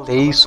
23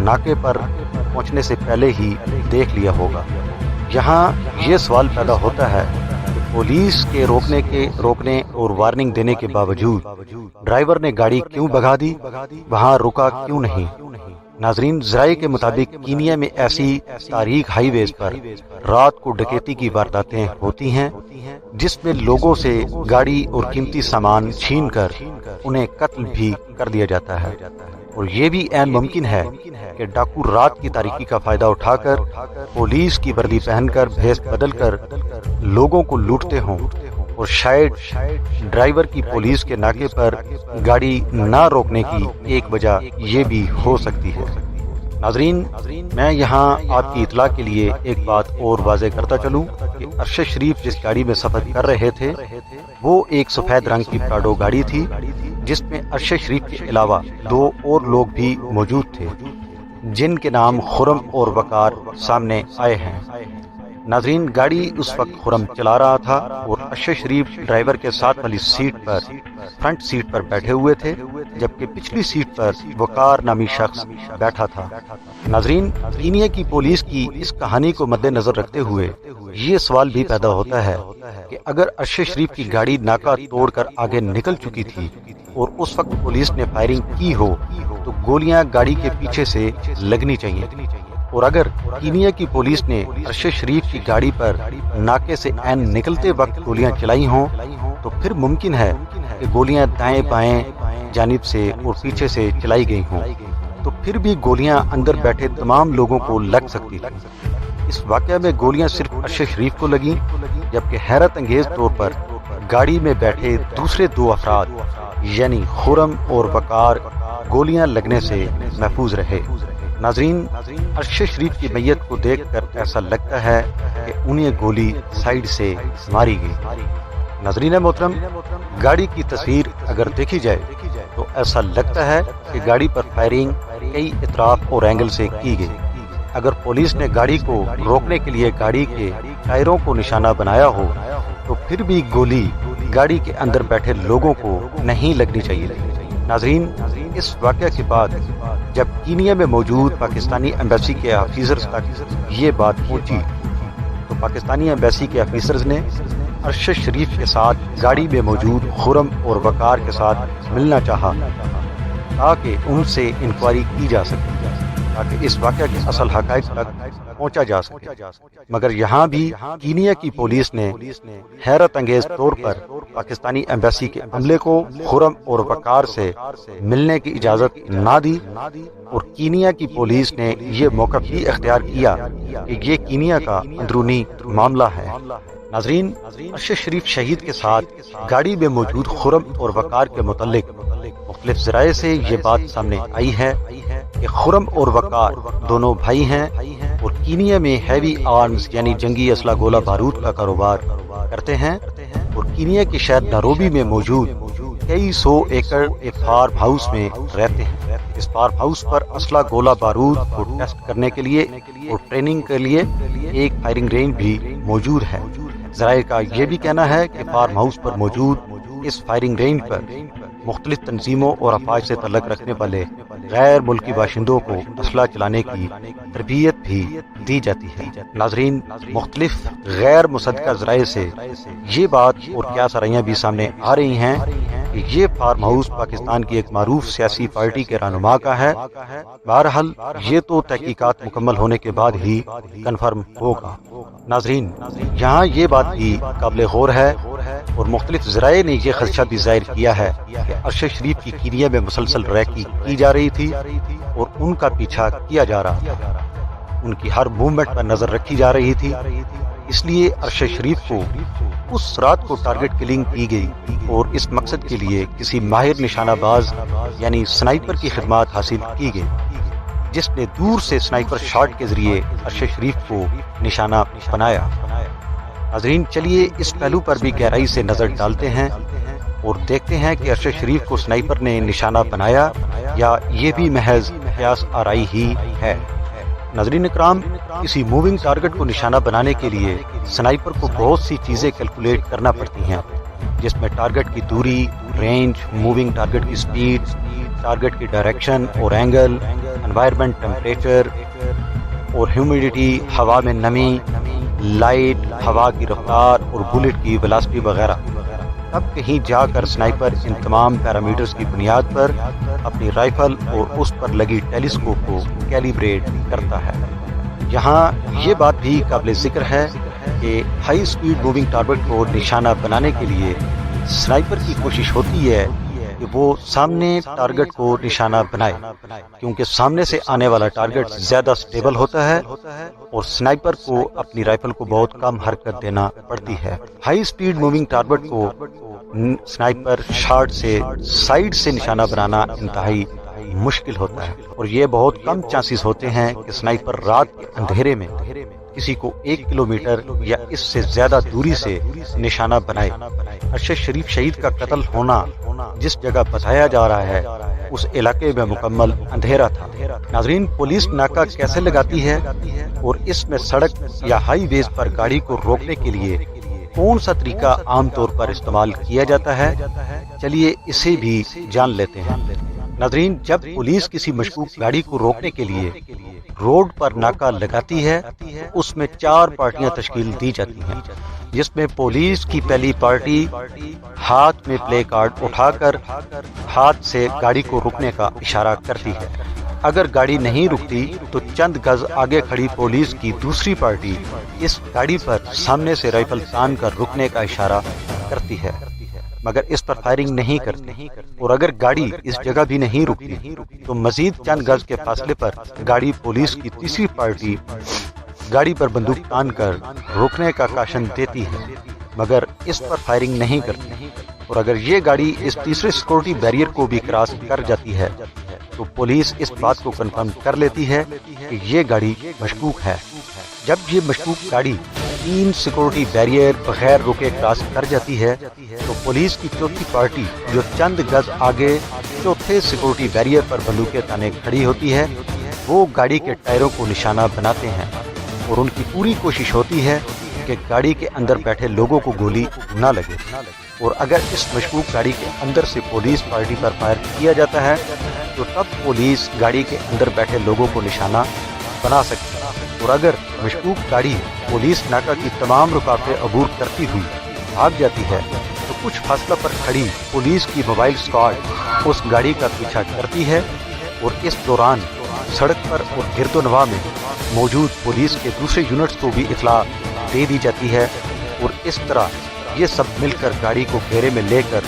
ناکے پر پہنچنے سے پہلے ہی دیکھ لیا ہوگا۔ یہاں یہ سوال پیدا ہوتا ہے کہ پولیس کے روکنے اور وارننگ دینے کے باوجود ڈرائیور نے گاڑی کیوں بھگا دی، وہاں رکا کیوں نہیں؟ ناظرین، ذرائع کے مطابق کینیا میں ایسی تاریخ ہائی ویز پر رات کو ڈکیتی کی وارداتیں ہوتی ہیں جس میں لوگوں سے گاڑی اور قیمتی سامان چھین کر انہیں قتل بھی کر دیا جاتا ہے، اور یہ بھی عین ممکن ہے کہ ڈاکو رات کی تاریکی کا فائدہ اٹھا کر پولیس کی وردی پہن کر بھیس بدل کر لوگوں کو لوٹتے ہوں، اور شاید ڈرائیور کی پولیس کے ناکے پر گاڑی نہ روکنے کی ایک وجہ یہ بھی ہو سکتی ہے۔ ناظرین، میں یہاں آپ کی اطلاع کے لیے ایک بات اور واضح کرتا چلوں کہ ارشد شریف جس گاڑی میں سفر کر رہے تھے وہ ایک سفید رنگ کی پراڈو گاڑی تھی جس میں ارشد شریف کے علاوہ 2 اور لوگ بھی موجود تھے جن کے نام خرم اور وقار سامنے آئے ہیں۔ ناظرین، گاڑی اس وقت خرم چلا رہا تھا اور ارشد شریف ڈرائیور کے ساتھ والی سیٹ پر فرنٹ سیٹ پر بیٹھے ہوئے تھے، جبکہ پچھلی سیٹ پر وقار نامی شخص بیٹھا تھا۔ ناظرین، کینیا کی پولیس کی اس کہانی کو مد نظر رکھتے ہوئے یہ سوال بھی پیدا ہوتا ہے کہ اگر ارشد شریف کی گاڑی ناکا توڑ کر آگے نکل چکی تھی اور اس وقت پولیس نے فائرنگ کی ہو تو گولیاں گاڑی کے پیچھے سے لگنی چاہیے، اور اگر کینیا کی پولیس نے ارشد شریف کی گاڑی پر ناکے سے عین نکلتے وقت گولیاں چلائی ہوں تو پھر ممکن ہے کہ گولیاں دائیں بائیں جانب سے اور پیچھے سے چلائی گئی ہوں، تو پھر بھی گولیاں اندر بیٹھے تمام لوگوں کو لگ سکتی تھی۔ اس واقعہ میں گولیاں صرف ارشد شریف کو لگیں، جبکہ حیرت انگیز طور پر گاڑی میں بیٹھے دوسرے 2 افراد یعنی خرم اور وقار گولیاں لگنے سے محفوظ رہے۔ ناظرین، ارشد شریف کی میت کو دیکھ کر ایسا لگتا ہے کہ انہیں گولی سائیڈ سے ماری گئی۔ ناظرین محترم، گاڑی کی تصویر اگر دیکھی جائے تو ایسا لگتا ہے کہ گاڑی پر فائرنگ کئی اطراف اور اینگل سے کی گئی۔ اگر پولیس نے گاڑی کو روکنے کے لیے گاڑی کے ٹائروں کو نشانہ بنایا ہو تو پھر بھی گولی گاڑی کے اندر بیٹھے لوگوں کو نہیں لگنی چاہیے۔ ناظرین، اس واقعہ کے بعد جب کینیا میں موجود پاکستانی ایمبیسی کے آفیسرز تک یہ بات پہنچی تو پاکستانی ایمبیسی کے آفیسرز نے ارشد شریف کے ساتھ گاڑی میں موجود خرم اور وقار کے ساتھ ملنا چاہا تاکہ ان سے انکوائری کی جا سکے، تاکہ اس واقعہ کے اصل حقائق تک پہنچا جا سکے، مگر یہاں بھی کینیا کی پولیس نے حیرت انگیز طور پر پاکستانی ایمبیسی کے عملے کو خرم اور وقار سے ملنے کی اجازت نہ دی، اور کینیا کی پولیس نے یہ موقف بھی اختیار کیا کہ یہ کینیا کا اندرونی معاملہ ہے۔ ناظرین، ارشد شریف شہید کے ساتھ گاڑی میں موجود خرم اور وقار کے متعلق مختلف ذرائع سے یہ بات سامنے آئی ہے کہ خرم اور وقار دونوں بھائی ہیں اور کینیا میں ہیوی آرمز یعنی جنگی اسلحہ گولہ بارود کا کاروبار کرتے ہیں، اور کینیا کے شہر نائروبی میں موجود کئی 100 ایکڑ ایک فارم ہاؤس میں رہتے ہیں۔ اس فارم ہاؤس پر اسلحہ گولہ بارود کو ٹیسٹ کرنے کے لیے اور ٹریننگ کے لیے ایک فائرنگ رینج بھی موجود ہے۔ ذرائع کا یہ بھی کہنا ہے کہ فارم ہاؤس پر موجود اس فائرنگ رینج پر مختلف تنظیموں اور افواج سے تعلق رکھنے والے غیر ملکی باشندوں کو اسلحہ چلانے کی تربیت بھی دی جاتی ہے۔ ناظرین، مختلف غیر مصدقہ ذرائع سے یہ بات اور کیا سرائیاں بھی سامنے آ رہی ہیں کہ یہ فارم ہاؤس پاکستان کی ایک معروف سیاسی پارٹی کے رہنما کا ہے۔ بہرحال یہ تو تحقیقات مکمل ہونے کے بعد ہی کنفرم ہوگا۔ ناظرین، یہاں یہ بات بھی قابل غور ہے اور مختلف ذرائع نے یہ خدشہ بھی ظاہر کیا ہے کہ ارشد شریف کی کینیا میں مسلسل ریکی کی جا رہی تھی اور ان کا پیچھا کیا جا رہا تھا، ان کی ہر موومنٹ پر نظر رکھی جا رہی تھی، اس لیے ارشد شریف کو اس رات کو ٹارگٹ کلنگ کی گئی اور اس مقصد کے لیے کسی ماہر نشانہ باز یعنی سنائپر کی خدمات حاصل کی گئی جس نے دور سے سنائپر شاٹ کے ذریعے ارشد شریف کو نشانہ بنایا۔ ناظرین، چلیے اس پہلو پر بھی گہرائی سے نظر ڈالتے ہیں اور دیکھتے ہیں کہ ارشد شریف کو سنائپر نے نشانہ بنایا یا یہ بھی محض قیاس آرائی ہی ہے۔ ناظرین اکرام، کسی موونگ ٹارگٹ کو نشانہ بنانے کے لیے سنائپر کو بہت سی چیزیں کیلکولیٹ کرنا پڑتی ہیں، جس میں ٹارگٹ کی دوری، رینج، موونگ ٹارگٹ کی سپیڈ، ٹارگٹ کی ڈائریکشن اور اینگل، انوائرمنٹ ٹمپریچر اور ہیومیڈیٹی، ہوا میں نمی، لائٹ، ہوا کی رفتار اور بلٹ کی ویلاسٹی وغیرہ، تب کہیں جا کر سنائپر ان تمام پیرامیٹرز کی بنیاد پر اپنی رائفل اور اس پر لگی ٹیلیسکوپ کو کیلیبریٹ کرتا ہے۔ یہاں یہ بات بھی قابل ذکر ہے کہ ہائی سپیڈ موونگ ٹارگٹ کو نشانہ بنانے کے لیے سنائپر کی کوشش ہوتی ہے کہ وہ سامنے ٹارگٹ کو نشانہ بنائے، کیونکہ سامنے سے آنے والا ٹارگٹ زیادہ سٹیبل ہوتا ہے اور سنائپر کو اپنی رائفل کو بہت کم حرکت دینا پڑتی ہے۔ ہائی سپیڈ موونگ ٹارگٹ کو سنائپر شاٹ سے سائیڈ سے نشانہ بنانا انتہائی مشکل ہوتا ہے، اور یہ بہت کم چانسز ہوتے ہیں کہ سنائپر رات کے اندھیرے میں کسی کو 1 کلومیٹر یا اس سے زیادہ دوری سے نشانہ بنائے۔ ارشد شریف شہید کا قتل ہونا جس جگہ بتایا جا رہا ہے اس علاقے میں مکمل اندھیرا تھا۔ ناظرین، پولیس ناکہ کیسے لگاتی ہے اور اس میں سڑک یا ہائی ویز پر گاڑی کو روکنے کے لیے کون سا طریقہ عام طور پر استعمال کیا جاتا ہے، چلیے اسے بھی جان لیتے ہیں۔ ناظرین، جب پولیس کسی مشکوک گاڑی کو روکنے کے لیے روڈ پر ناکہ لگاتی ہے تو اس میں 4 پارٹیاں تشکیل دی جاتی ہیں، جس میں پولیس کی پہلی پارٹی ہاتھ میں پلے کارڈ اٹھا کر ہاتھ سے گاڑی کو رکنے کا اشارہ کرتی ہے۔ اگر گاڑی نہیں رکتی تو چند گز آگے کھڑی پولیس کی دوسری پارٹی اس گاڑی پر سامنے سے رائفل تان کر رکنے کا اشارہ کرتی ہے، مگر اس پر فائرنگ نہیں کرتی، اور اگر گاڑی اس جگہ بھی نہیں رکتی تو مزید چند گز کے فاصلے پر گاڑی پولیس کی تیسری پارٹی گاڑی پر بندوق تان کر روکنے کا کاشن دیتی ہے، مگر اس پر فائرنگ نہیں کرتی، اور اگر یہ گاڑی اس تیسرے سیکورٹی بیریئر کو بھی کراس کر جاتی ہے تو پولیس اس بات کو کنفرم کر لیتی ہے کہ یہ گاڑی مشکوک ہے۔ جب یہ مشکوک گاڑی 3 سیکورٹی بیریئر بغیر رکے کراس کر جاتی ہے تو پولیس کی چوتھی پارٹی جو چند گز آگے چوتھے سیکورٹی بیریئر پر بندوقیں تانے کھڑی ہوتی ہے، وہ گاڑی کے ٹائروں کو نشانہ بناتے ہیں، اور ان کی پوری کوشش ہوتی ہے کہ گاڑی کے اندر بیٹھے لوگوں کو گولی نہ لگے، اور اگر اس مشکوک گاڑی کے اندر سے پولیس پارٹی پر فائر کیا جاتا ہے تو تب پولیس گاڑی کے اندر بیٹھے لوگوں کو نشانہ بنا سکتی ہے، اور اگر مشکوک گاڑی پولیس ناکہ کی تمام رکاوٹیں عبور کرتی ہوئی بھاگ جاتی ہے تو کچھ فاصلہ پر کھڑی پولیس کی موبائل اسکواڈ اس گاڑی کا پیچھا کرتی ہے، اور اس دوران سڑک پر اور گرد و نواح میں موجود پولیس کے دوسرے یونٹس کو بھی اطلاع دے دی جاتی ہے، اور اس طرح یہ سب مل کر گاڑی کو گھیرے میں لے کر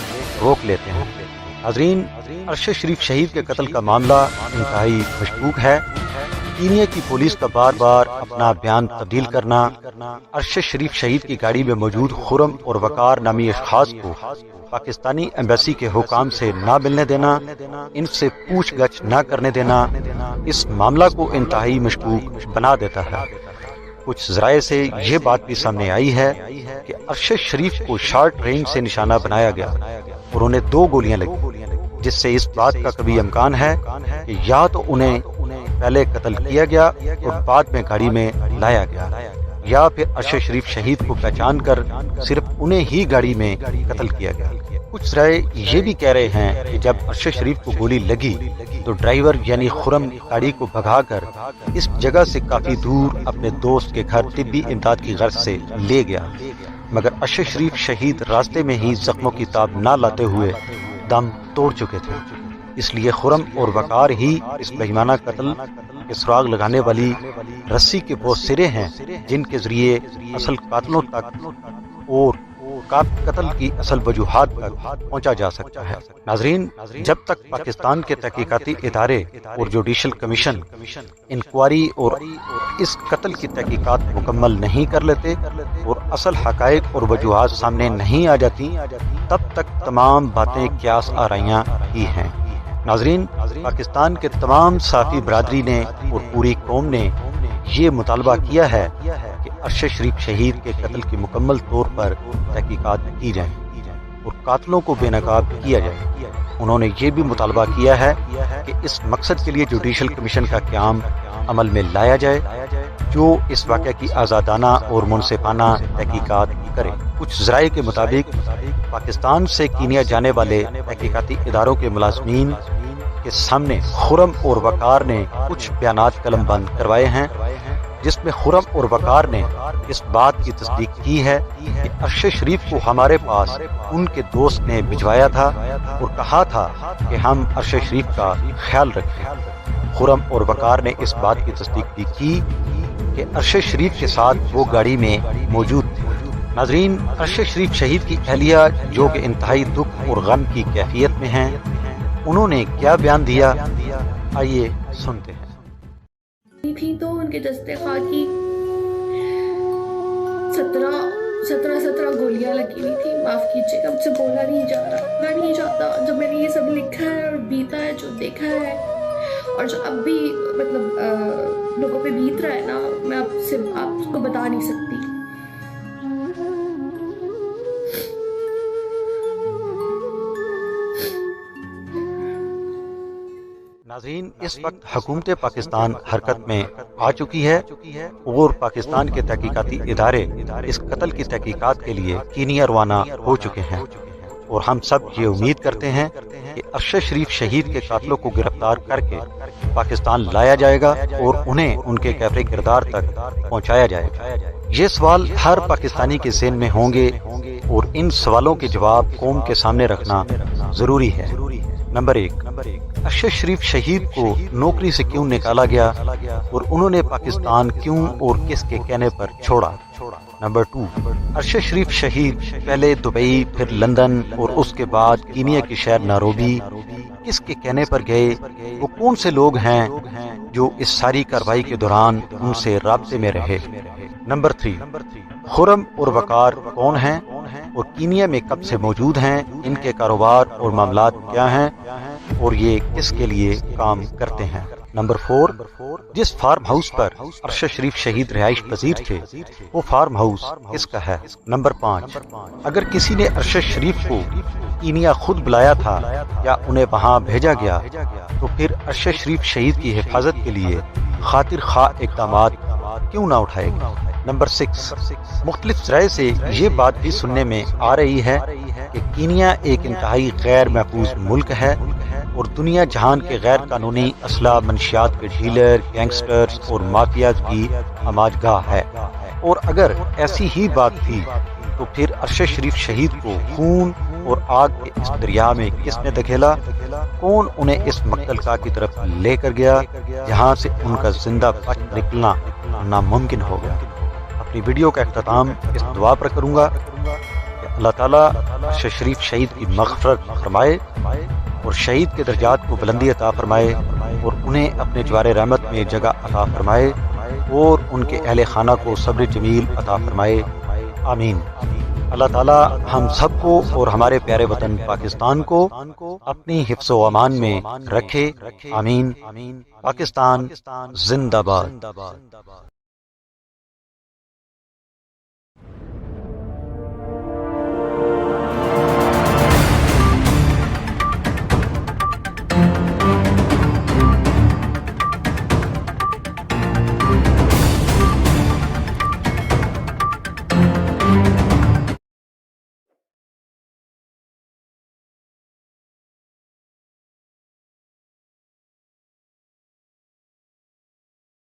روک لیتے ہیں۔ ناظرین، ارشد شریف شہید کے قتل کا معاملہ انتہائی مشکوک ہے۔ کینیا کی پولیس کا بار بار اپنا بیان تبدیل کرنا، ارشد شریف شہید کی گاڑی میں موجود خرم اور وقار نامی اشخاص کو پاکستانی ایمبیسی کے حکام سے نہ ملنے دینا، ان سے پوچھ گچھ نہ کرنے دینا اس معاملہ کو انتہائی مشکوک بنا دیتا ہے۔ کچھ ذرائع سے یہ بات بھی سامنے آئی ہے کہ ارشد شریف کو شارٹ رینج سے نشانہ بنایا گیا اور انہیں 2 گولیاں لگی، جس سے اس بات کا کبھی امکان ہے کہ یا تو انہیں پہلے قتل کیا گیا اور بعد میں گاڑی میں لایا گیا، یا پھر ارشد شریف شہید کو پہچان کر صرف انہیں ہی گاڑی میں قتل کیا گیا۔ کچھ ذرائع یہ بھی کہہ رہے ہیں کہ جب ارشد شریف کو گولی لگی تو ڈرائیور یعنی خرم گاڑی کو بھگا کر اس جگہ سے کافی دور اپنے دوست کے گھر طبی امداد کی غرض سے لے گیا، مگر ارشد شریف شہید راستے میں ہی زخموں کی تاب نہ لاتے ہوئے دم توڑ چکے تھے، اس لیے خرم اور وقار ہی اس بےایمانہ قتل کے سراغ لگانے والی رسی کے وہ سرے ہیں جن کے ذریعے اصل قاتلوں تک اور قتل کی اصل وجوہات تک پہنچا جا سکتا ہے۔ ناظرین، جب تک پاکستان کے تحقیقاتی ادارے اور جوڈیشل کمیشن انکوائری اور اس قتل کی تحقیقات مکمل نہیں کر لیتے اور اصل حقائق اور وجوہات سامنے نہیں آ جاتی، تب تک تمام باتیں قیاس آرائیاں ہی ہیں۔ ناظرین، پاکستان کے تمام صحافی برادری نے اور پوری قوم نے یہ مطالبہ کیا ہے کہ ارشد شریف شہید کے قتل کی مکمل طور پر تحقیقات کی جائیں اور قاتلوں کو بے نقاب کیا جائے۔ انہوں نے یہ بھی مطالبہ کیا ہے کہ اس مقصد کے لیے جوڈیشل کمیشن کا قیام عمل میں لایا جائے جو اس واقعہ کی آزادانہ اور منصفانہ تحقیقات کرے۔ کچھ ذرائع کے مطابق پاکستان سے کینیا جانے والے تحقیقاتی اداروں کے ملازمین کے سامنے خرم اور وقار نے کچھ بیانات قلم بند کروائے ہیں، جس میں خرم اور وقار نے اس بات کی تصدیق کی ہے کہ عرش شریف کو ہمارے پاس ان کے دوست نے بھجوایا تھا اور کہا تھا کہ ہم عرش شریف کا خیال رکھیں۔ خرم اور وقار نے اس بات کی تصدیق بھی کی کہ عرش شریف کے ساتھ وہ گاڑی میں موجود تھے۔ ناظرین، عرش شریف شہید کی اہلیہ جو کہ انتہائی دکھ اور غم کی کیفیت میں ہیں، انہوں نے کیا بیان دیا، آئیے سنتے ہیں۔ تھی تو ان کے دستے خواہ کی 17 گولیاں لگی ہوئی تھی۔ معاف کیجیے گا، مجھ سے بولا نہیں جا رہا، میں نہیں چاہتا جو میں نے یہ سب لکھا ہے اور بیتا ہے، جو دیکھا ہے اور جو اب بھی مطلب لوگوں پہ بیت رہا ہے نا، میں آپ کو بتا نہیں سکتی۔ ناظرین، اس وقت حکومت پاکستان حرکت میں آ چکی ہے اور پاکستان کے تحقیقاتی ادارے اس قتل کی تحقیقات کے لیے کینیا روانہ ہو چکے ہیں، اور ہم سب یہ امید کرتے ہیں کہ عرش شریف شہید کے قاتلوں کو گرفتار کر کے پاکستان لایا جائے گا اور انہیں ان کے کیفر کردار تک پہنچایا جائے گا۔ یہ سوال ہر پاکستانی کے ذہن میں ہوں گے اور ان سوالوں کے جواب قوم کے سامنے رکھنا ضروری ہے۔ نمبر 1، عرش شریف شہید کو نوکری سے کیوں نکالا گیا اور انہوں نے پاکستان کیوں اور کس کے کہنے پر چھوڑا؟ نمبر 2، عرش شریف شہید پہلے دبئی، پھر لندن اور اس کے بعد کینیا کے شہر نائروبی کس کے کہنے پر گئے؟ وہ کون سے لوگ ہیں جو اس ساری کارروائی کے دوران ان سے رابطے میں رہے؟ نمبر 3، خرم اور وقار کون ہیں اور کینیا میں کب سے موجود ہیں؟ ان کے کاروبار اور معاملات کیا ہیں اور یہ کس کے لیے کام کرتے ہیں؟ نمبر 4، جس فارم ہاؤس پر عرش شریف شہید رہائش پذیر تھے وہ فارم ہاؤس کس کا ہے؟ نمبر 5، اگر کسی نے عرش شریف کو کینیا خود بلایا تھا یا انہیں وہاں بھیجا گیا تو پھر عرش شریف شہید کی حفاظت کے لیے خاطر خواہ اقدامات کیوں نہ اٹھائے گا؟ نمبر 6، مختلف ذرائع سے یہ بات بھی سننے میں آ رہی ہے کہ کینیا ایک انتہائی غیر محفوظ ملک ہے اور دنیا جہان کے غیر قانونی اسلحہ منشیات کے ڈیلر، گینگسٹرز اور مافیاز کی آماج گاہ ہے، اور اگر ایسی ہی بات تھی تو پھر عرش شریف شہید کو خون اور آگ کے اس دریا میں کس نے دھکیلا؟ کون انہیں اس مقتل کی طرف لے کر گیا جہاں سے ان کا زندہ بچ نکلنا ناممکن ہو گیا؟ اپنی ویڈیو کا اختتام اس دعا پر کروں گا کہ اللہ تعالیٰ عرش شریف شہید کی مغفرت فرمائے اور شہید کے درجات کو بلندی عطا فرمائے اور انہیں اپنے جوار رحمت میں جگہ عطا فرمائے اور ان کے اہل خانہ کو صبر جمیل عطا فرمائے، آمین۔ اللہ تعالیٰ ہم سب کو اور ہمارے پیارے وطن پاکستان کو اپنی حفظ و امان میں رکھے، آمین۔ پاکستان زندہ باد۔